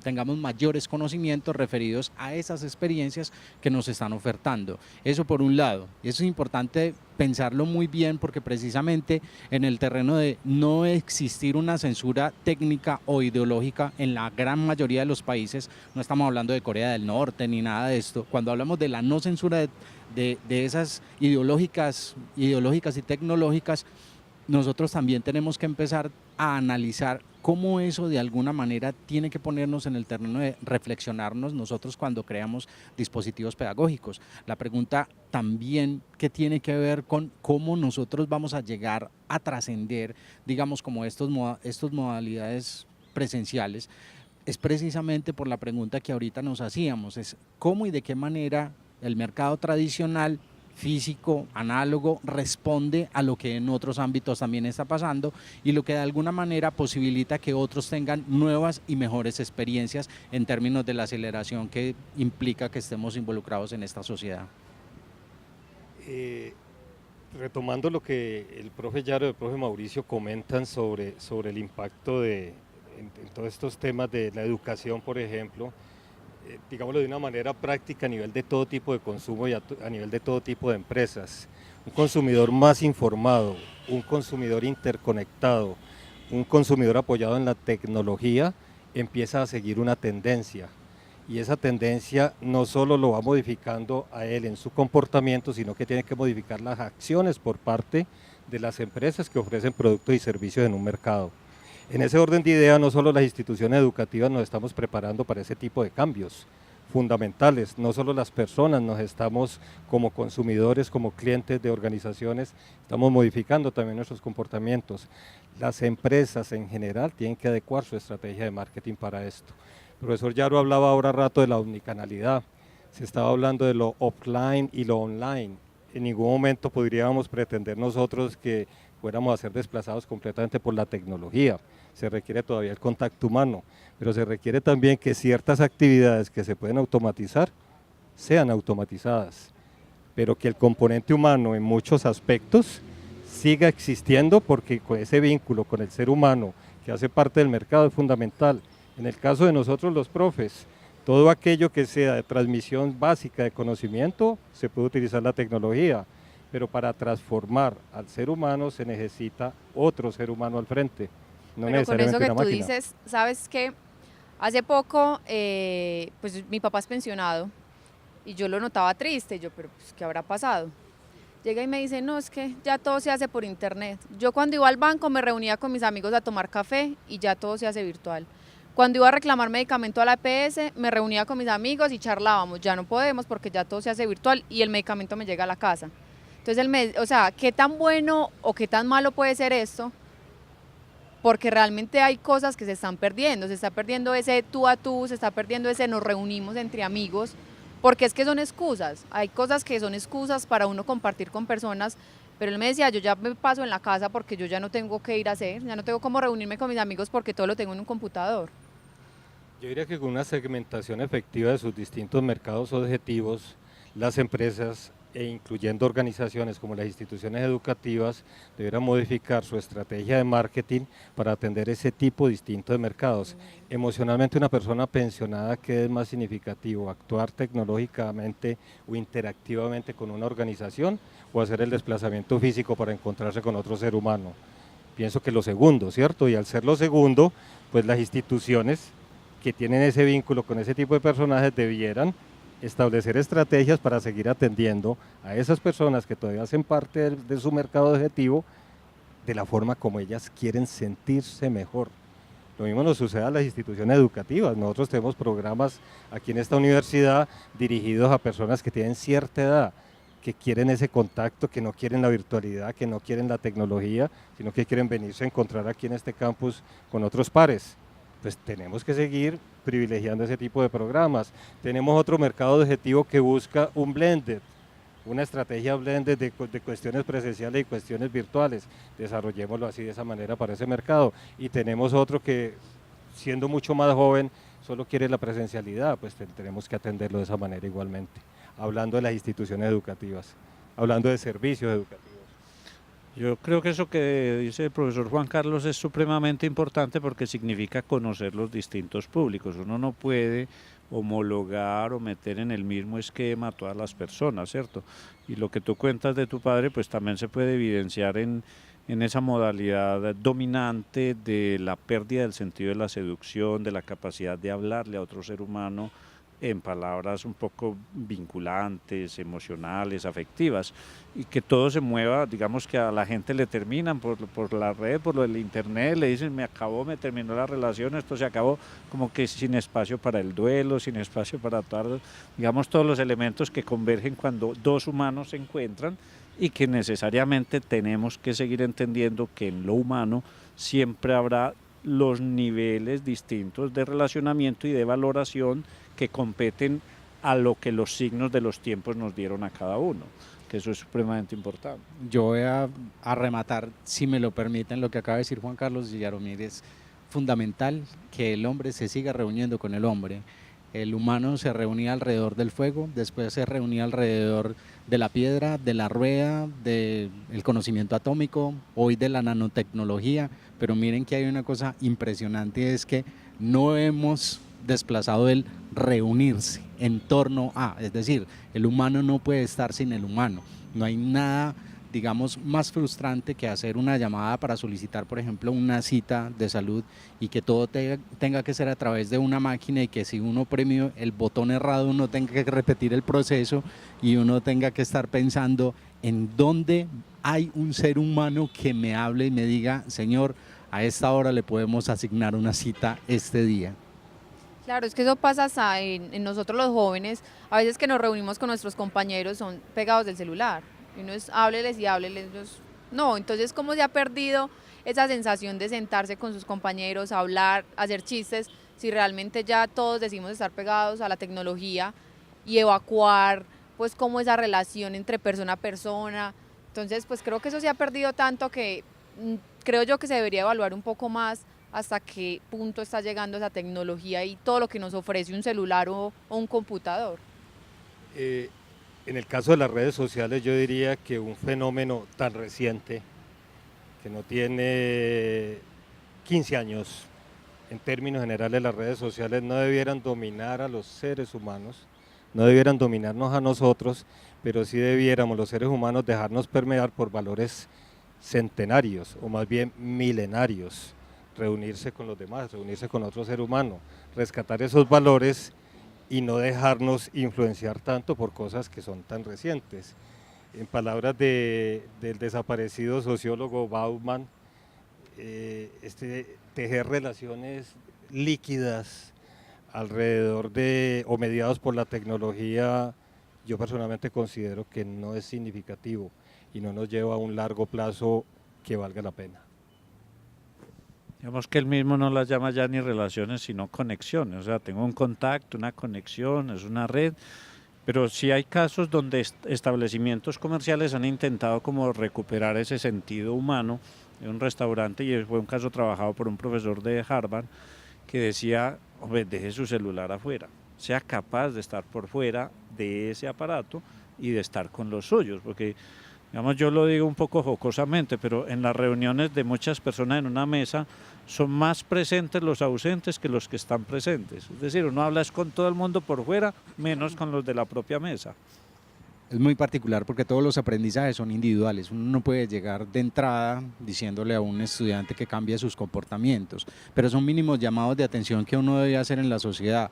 tengamos mayores conocimientos referidos a esas experiencias que nos están ofertando. Eso por un lado. Y eso es importante pensarlo muy bien porque precisamente en el terreno de no existir una censura técnica o ideológica en la gran mayoría de los países, no estamos hablando de Corea del Norte ni nada de esto, cuando hablamos de la no censura de esas ideológicas y tecnológicas, nosotros también tenemos que empezar a analizar cómo eso de alguna manera tiene que ponernos en el terreno de reflexionarnos nosotros cuando creamos dispositivos pedagógicos. La pregunta también que tiene que ver con cómo nosotros vamos a llegar a trascender, digamos, como estos modalidades presenciales, es precisamente por la pregunta que ahorita nos hacíamos, es cómo y de qué manera el mercado tradicional físico, análogo, responde a lo que en otros ámbitos también está pasando y lo que de alguna manera posibilita que otros tengan nuevas y mejores experiencias en términos de la aceleración que implica que estemos involucrados en esta sociedad. Retomando lo que el profe Yaro y el profe Mauricio comentan sobre el impacto en todos estos temas de la educación, por ejemplo, digámoslo de una manera práctica a nivel de todo tipo de consumo y a nivel de todo tipo de empresas. Un consumidor más informado, un consumidor interconectado, un consumidor apoyado en la tecnología empieza a seguir una tendencia y esa tendencia no solo lo va modificando a él en su comportamiento, sino que tiene que modificar las acciones por parte de las empresas que ofrecen productos y servicios en un mercado. En ese orden de ideas, no solo las instituciones educativas nos estamos preparando para ese tipo de cambios fundamentales, no solo las personas nos estamos como consumidores, como clientes de organizaciones, estamos modificando también nuestros comportamientos. Las empresas en general tienen que adecuar su estrategia de marketing para esto. El profesor Yaro hablaba ahora rato de la omnicanalidad, se estaba hablando de lo offline y lo online. En ningún momento podríamos pretender nosotros que fuéramos a ser desplazados completamente por la tecnología. Se requiere todavía el contacto humano, pero se requiere también que ciertas actividades que se pueden automatizar sean automatizadas, pero que el componente humano en muchos aspectos siga existiendo porque con ese vínculo con el ser humano que hace parte del mercado es fundamental. En el caso de nosotros los profes, todo aquello que sea de transmisión básica de conocimiento se puede utilizar la tecnología, pero para transformar al ser humano se necesita otro ser humano al frente, no pero necesariamente con eso que una tú máquina. dices, ¿sabes qué? Hace poco, pues mi papá es pensionado y yo lo notaba triste, yo, pero pues, ¿qué habrá pasado? Llega y me dice, no, es que ya todo se hace por internet. Yo cuando iba al banco me reunía con mis amigos a tomar café y ya todo se hace virtual. Cuando iba a reclamar medicamento a la EPS, me reunía con mis amigos y charlábamos, ya no podemos porque ya todo se hace virtual y el medicamento me llega a la casa. Entonces, o sea, ¿qué tan bueno o qué tan malo puede ser esto? Porque realmente hay cosas que se está perdiendo ese tú a tú, se está perdiendo ese nos reunimos entre amigos, porque es que son excusas, hay cosas que son excusas para uno compartir con personas, pero él me decía, yo ya me paso en la casa porque yo ya no tengo que ir a hacer, ya no tengo cómo reunirme con mis amigos porque todo lo tengo en un computador. Yo diría que con una segmentación efectiva de sus distintos mercados objetivos, las empresas e incluyendo organizaciones como las instituciones educativas deberán modificar su estrategia de marketing para atender ese tipo distinto de mercados. Emocionalmente una persona pensionada, ¿qué es más significativo? ¿Actuar tecnológicamente o interactivamente con una organización o hacer el desplazamiento físico para encontrarse con otro ser humano? Pienso que lo segundo, ¿cierto? Y al ser lo segundo, pues las instituciones que tienen ese vínculo con ese tipo de personajes debieran establecer estrategias para seguir atendiendo a esas personas que todavía hacen parte de su mercado objetivo de la forma como ellas quieren sentirse mejor. Lo mismo nos sucede a las instituciones educativas. Nosotros tenemos programas aquí en esta universidad dirigidos a personas que tienen cierta edad, que quieren ese contacto, que no quieren la virtualidad, que no quieren la tecnología, sino que quieren venirse a encontrar aquí en este campus con otros pares. Pues tenemos que seguir privilegiando ese tipo de programas. Tenemos otro mercado objetivo que busca un blended, una estrategia blended de cuestiones presenciales y cuestiones virtuales. Desarrollémoslo así de esa manera para ese mercado. Y tenemos otro que, siendo mucho más joven, solo quiere la presencialidad, pues tenemos que atenderlo de esa manera igualmente. Hablando de las instituciones educativas, hablando de servicios educativos. Yo creo que eso que dice el profesor Juan Carlos es supremamente importante porque significa conocer los distintos públicos. Uno no puede homologar o meter en el mismo esquema a todas las personas, ¿cierto? Y lo que tú cuentas de tu padre, pues también se puede evidenciar en esa modalidad dominante de la pérdida del sentido de la seducción, de la capacidad de hablarle a otro ser humano en palabras un poco vinculantes, emocionales, afectivas, y que todo se mueva, digamos que a la gente le terminan por la red, por lo del internet, le dicen me terminó la relación, esto se acabó, como que sin espacio para el duelo, sin espacio para digamos todos los elementos que convergen cuando dos humanos se encuentran y que necesariamente tenemos que seguir entendiendo que en lo humano siempre habrá los niveles distintos de relacionamiento y de valoración que competen a lo que los signos de los tiempos nos dieron a cada uno, que eso es supremamente importante. Yo voy a rematar, si me lo permiten, lo que acaba de decir Juan Carlos y Yaromir. Es fundamental que el hombre se siga reuniendo con el hombre. El humano se reunía alrededor del fuego, después se reunía alrededor de la piedra, de la rueda, del conocimiento atómico, hoy de la nanotecnología, pero miren que hay una cosa impresionante, es que no hemos desplazado el reunirse en torno a, es decir, el humano no puede estar sin el humano, no hay nada, digamos, más frustrante que hacer una llamada para solicitar, por ejemplo, una cita de salud y que todo tenga que ser a través de una máquina y que si uno premio el botón errado uno tenga que repetir el proceso y uno tenga que estar pensando en dónde hay un ser humano que me hable y me diga, señor, a esta hora le podemos asignar una cita este día. Claro, es que eso pasa hasta en nosotros los jóvenes, a veces que nos reunimos con nuestros compañeros son pegados del celular, y uno es hábleles y hábleles, no, entonces cómo se ha perdido esa sensación de sentarse con sus compañeros, hablar, hacer chistes, si realmente ya todos decimos estar pegados a la tecnología y evacuar pues como esa relación entre persona a persona, entonces pues creo que eso se ha perdido tanto que creo yo que se debería evaluar un poco más hasta qué punto está llegando esa tecnología y todo lo que nos ofrece un celular o un computador. En el caso de las redes sociales yo diría que un fenómeno tan reciente, que no tiene 15 años, en términos generales las redes sociales no debieran dominar a los seres humanos, no debieran dominarnos a nosotros, pero sí debiéramos los seres humanos dejarnos permear por valores centenarios o más bien milenarios, reunirse con los demás, reunirse con otro ser humano, rescatar esos valores y no dejarnos influenciar tanto por cosas que son tan recientes. En palabras del desaparecido sociólogo Bauman, tejer relaciones líquidas alrededor de o mediados por la tecnología, yo personalmente considero que no es significativo y no nos lleva a un largo plazo que valga la pena. Digamos que él mismo no las llama ya ni relaciones, sino conexiones. O sea, tengo un contacto, una conexión, es una red, pero sí hay casos donde establecimientos comerciales han intentado como recuperar ese sentido humano en un restaurante, y fue un caso trabajado por un profesor de Harvard que decía, hombre, deje su celular afuera, sea capaz de estar por fuera de ese aparato y de estar con los suyos, porque digamos, yo lo digo un poco jocosamente, pero en las reuniones de muchas personas en una mesa son más presentes los ausentes que los que están presentes. Es decir, uno habla es con todo el mundo por fuera, menos con los de la propia mesa. Es muy particular porque todos los aprendizajes son individuales. Uno no puede llegar de entrada diciéndole a un estudiante que cambie sus comportamientos, pero son mínimos llamados de atención que uno debe hacer en la sociedad.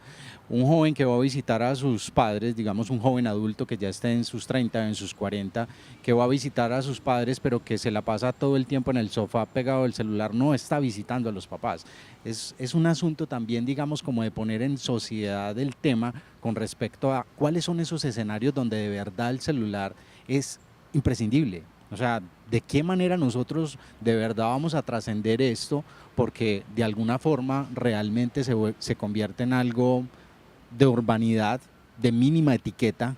Un joven que va a visitar a sus padres, digamos un joven adulto que ya esté en sus 30, en sus 40, que va a visitar a sus padres pero que se la pasa todo el tiempo en el sofá pegado al celular, no está visitando a los papás. Es un asunto también, digamos, como de poner en sociedad el tema con respecto a cuáles son esos escenarios donde de verdad el celular es imprescindible. O sea, ¿de qué manera nosotros de verdad vamos a trascender esto? Porque de alguna forma realmente se convierte en algo de urbanidad, de mínima etiqueta,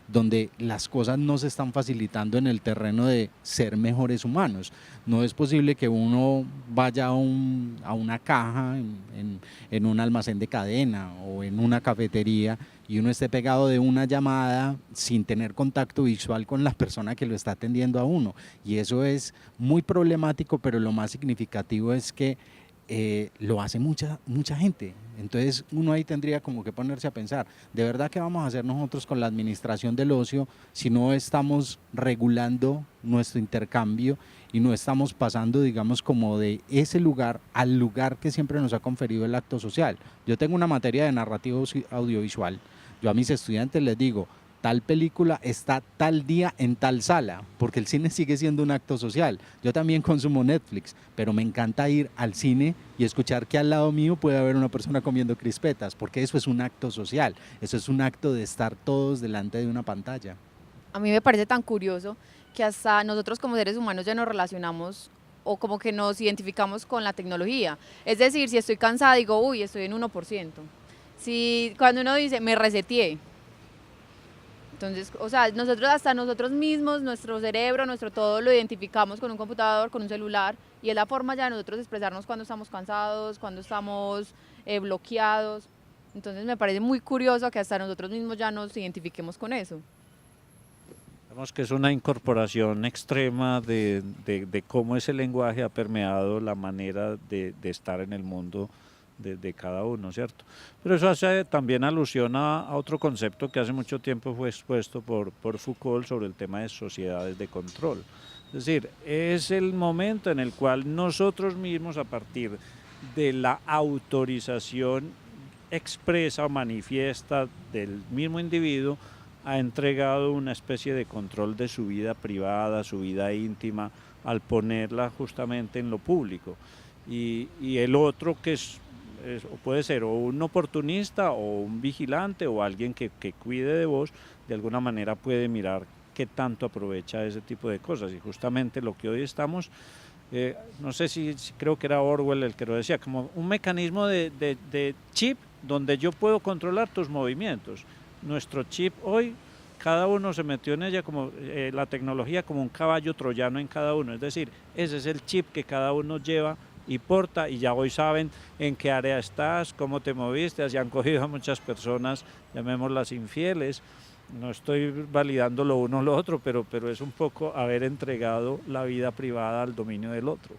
donde las cosas no se están facilitando en el terreno de ser mejores humanos. No es posible que uno vaya a una caja en un almacén de cadena o en una cafetería y uno esté pegado de una llamada sin tener contacto visual con la persona que lo está atendiendo a uno. Y eso es muy problemático, pero lo más significativo es que lo hace mucha gente. Entonces uno ahí tendría como que ponerse a pensar, ¿de verdad qué vamos a hacer nosotros con la administración del ocio si no estamos regulando nuestro intercambio y no estamos pasando, digamos, como de ese lugar al lugar que siempre nos ha conferido el acto social? Yo tengo una materia de narrativa audiovisual. Yo a mis estudiantes les digo, tal película está tal día en tal sala, porque el cine sigue siendo un acto social. Yo también consumo Netflix, pero me encanta ir al cine y escuchar que al lado mío puede haber una persona comiendo crispetas, porque eso es un acto social, eso es un acto de estar todos delante de una pantalla. A mí me parece tan curioso que hasta nosotros como seres humanos ya nos relacionamos o como que nos identificamos con la tecnología. Es decir, si estoy cansada digo, uy, estoy en 1%. Si cuando uno dice, me reseteé. Entonces, o sea, hasta nosotros mismos, nuestro cerebro, nuestro todo lo identificamos con un computador, con un celular, y es la forma ya de nosotros expresarnos cuando estamos cansados, cuando estamos bloqueados. Entonces me parece muy curioso que hasta nosotros mismos ya nos identifiquemos con eso. Vemos que es una incorporación extrema de cómo ese lenguaje ha permeado la manera de estar en el mundo de cada uno, ¿cierto? Pero eso hace también alusión a otro concepto que hace mucho tiempo fue expuesto por Foucault sobre el tema de sociedades de control. Es decir, es el momento en el cual nosotros mismos, a partir de la autorización expresa o manifiesta del mismo individuo, ha entregado una especie de control de su vida privada, su vida íntima, al ponerla justamente en lo público. Y el otro que puede ser o un oportunista o un vigilante o alguien que cuide de vos, de alguna manera puede mirar qué tanto aprovecha ese tipo de cosas. Y justamente lo que hoy estamos, no sé si creo que era Orwell el que lo decía, como un mecanismo de chip donde yo puedo controlar tus movimientos. Nuestro chip hoy, cada uno se metió en ella como la tecnología como un caballo troyano en cada uno, es decir, ese es el chip que cada uno lleva y porta, y ya hoy saben en qué área estás, cómo te moviste, así han cogido a muchas personas, llamémoslas infieles. No estoy validando lo uno o lo otro, pero es un poco haber entregado la vida privada al dominio del otro.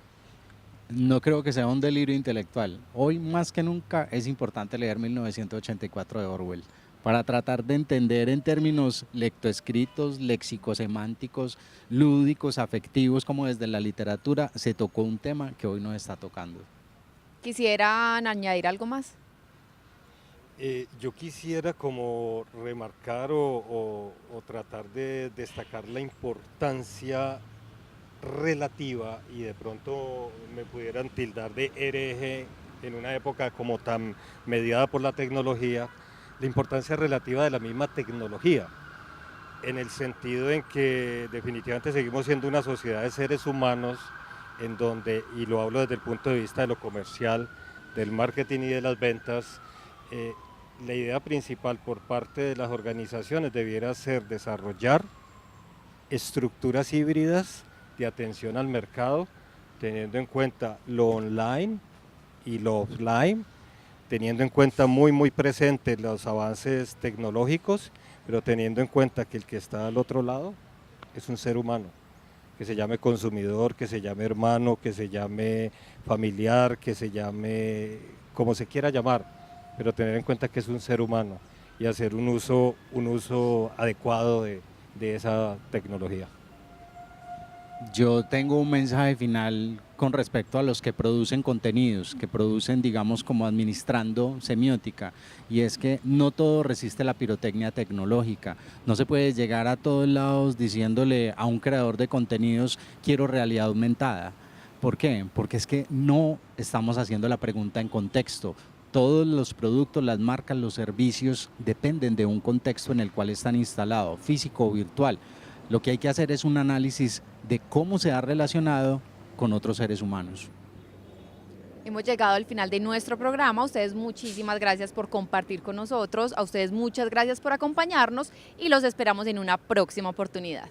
No creo que sea un delirio intelectual. Hoy más que nunca es importante leer 1984 de Orwell para tratar de entender en términos lectoescritos, léxico-semánticos, lúdicos, afectivos, como desde la literatura se tocó un tema que hoy no está tocando. ¿Quisieran añadir algo más? Yo quisiera como remarcar o tratar de destacar la importancia relativa, y de pronto me pudieran tildar de hereje en una época como tan mediada por la tecnología, la importancia relativa de la misma tecnología, en el sentido en que definitivamente seguimos siendo una sociedad de seres humanos en donde, y lo hablo desde el punto de vista de lo comercial, del marketing y de las ventas, la idea principal por parte de las organizaciones debiera ser desarrollar estructuras híbridas de atención al mercado, teniendo en cuenta lo online y lo offline, teniendo en cuenta muy presente los avances tecnológicos, pero teniendo en cuenta que el que está al otro lado es un ser humano, que se llame consumidor, que se llame hermano, que se llame familiar, que se llame como se quiera llamar, pero tener en cuenta que es un ser humano y hacer un uso adecuado de de esa tecnología. Yo tengo un mensaje final con respecto a los que producen contenidos, que producen, digamos, como administrando semiótica, y es que no todo resiste la pirotecnia tecnológica. No se puede llegar a todos lados diciéndole a un creador de contenidos quiero realidad aumentada. ¿Por qué? Porque es que no estamos haciendo la pregunta en contexto. Todos los productos, las marcas, los servicios dependen de un contexto en el cual están instalados, físico o virtual. Lo que hay que hacer es un análisis de cómo se ha relacionado con otros seres humanos. Hemos llegado al final de nuestro programa. A ustedes muchísimas gracias por compartir con nosotros. A ustedes muchas gracias por acompañarnos y los esperamos en una próxima oportunidad.